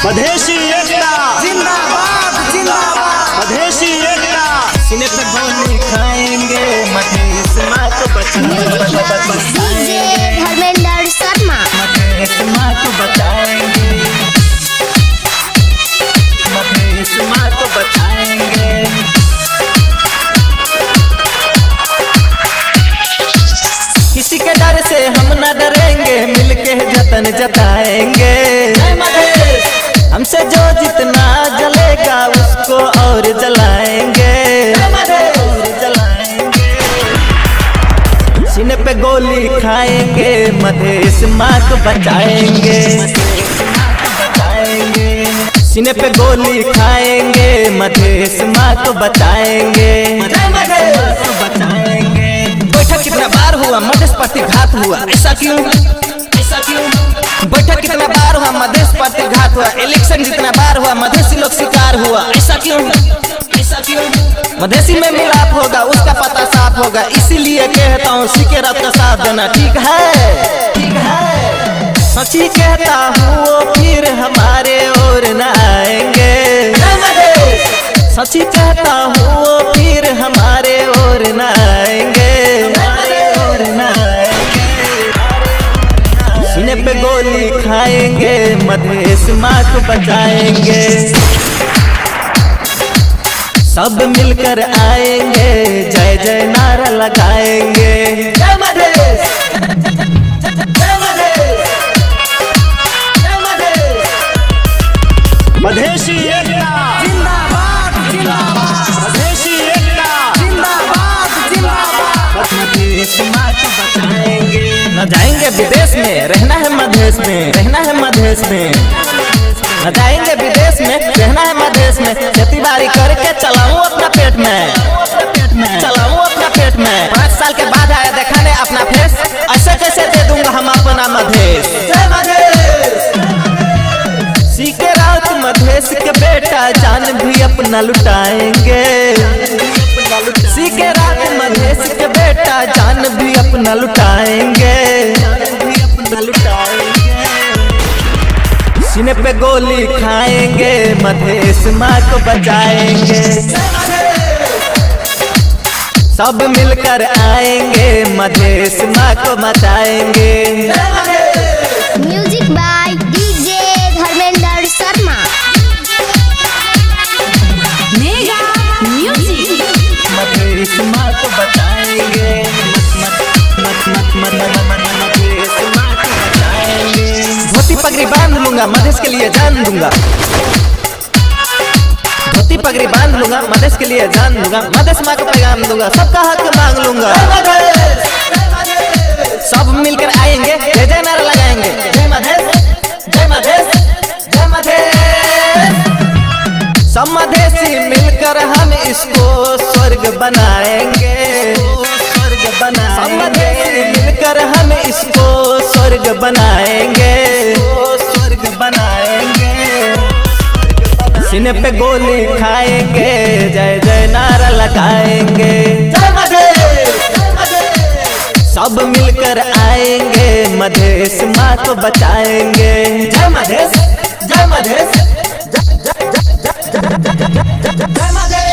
मधेसी एकता जिंदाबाद जिंदाबाद। मधेसी एकता सीने पे गोली खाएंगे मधेश माँ को डीजे धर्मेंद्र शर्मा। मधेश माँ को बचाएंगे, मधेश माँ को बचाएंगे। किसी के डर से हम न डरेंगे, मिलके जतन जताएंगे। हमसे जो जितना जलेगा उसको और जलाएंगे, और जलाएंगे। सीने पे गोली खाएंगे, मधेश माँ को बचाएंगे, सीने पे गोली खाएंगे, मधेश माँ को बचाएंगे, बचाएंगे। बैठक कितना बार हुआ मधेश पार्टी घात हुआ, ऐसा क्यों, ऐसा क्यों? बैठक कितना बार हुआ मधेश पार्टी घात हुआ, इलेक्शन जितना बार हुआ मधेसी लोग शिकार हुआ, ऐसा क्यों, ऐसा क्यों? मधेसी में मिलाप होगा उसका पता साफ होगा, इसीलिए कहता हूँ सीके रात का साथ देना ठीक है, ठीक है। सच्ची कहता हूँ वो फिर हमारे और न आएंगे, सच्ची कहता हूँ वो फिर हमारे और न आएंगे, और न आएंगे। सीने पे गोली खाएंगे, मधेश माँ को बचाएंगे। सब मिलकर आएंगे, जय जय नारा लगाएंगे। जय मधेश, जय मधेश, जय मधेश। मधेसी एकता जिंदाबाद जिंदाबाद। मधेसी एकता जिंदाबाद जिंदाबाद। मधेश माँ को बचाएंगे। न जाएंगे विदेश में, रहना है मधेश में, रहना है मधेश में। न जाएंगे विदेश में, रहना है मधेश में। खेती बाड़ी करके चलाऊं अपना पेट में, चलाऊं अपना पेट में। 5 साल के बाद आया दिखाने अपना फेस, ऐसे कैसे दे दूंगा हम अपना मधेश। जय मधेश। सीके रात मधेश के बेटा जान भी अपना लुटाएंगे, सीके रात मधेश के बेटा जान भी अपना लुटाएंगे, अपना लुटाएंगे। सीने पे गोली खाएंगे, मधेश माँ को बचाएंगे। सब मिलकर आएंगे, मधेश माँ को बचाएंगे। Music by DJ Dharmendra Sharma. Mega music. Madhesh माँ को बचाएंगे, मधेश माँ को बचाएंगे। धोती पगड़ी बांध लूंगा, मधेश के लिए जान दूंगा। धोती पगड़ी बांध लूंगा, मधेश के लिए जान दूंगा। मधेश माँ को पैगाम दूंगा, सबका हक मांग लूंगा। सब मिलकर आएंगे, जय जय नारा लगाएंगे। जय मधेश, जय मधेश, जय मधेश। सब मधेसी मिलकर हम इसको स्वर्ग बनाएंगे, स्वर्ग बनाएंगे। सब मधेसी मिलकर हम इसको स्वर्ग बनाएंगे, स्वर्ग बनाएंगे। सीने पे गोली खाएंगे, जय जय नारा लगाएंगे। जय मधेश, सब मिलकर आएंगे, मधेश माँ को बचाएंगे। जय मधेश, जय मधेश, जय मधेश।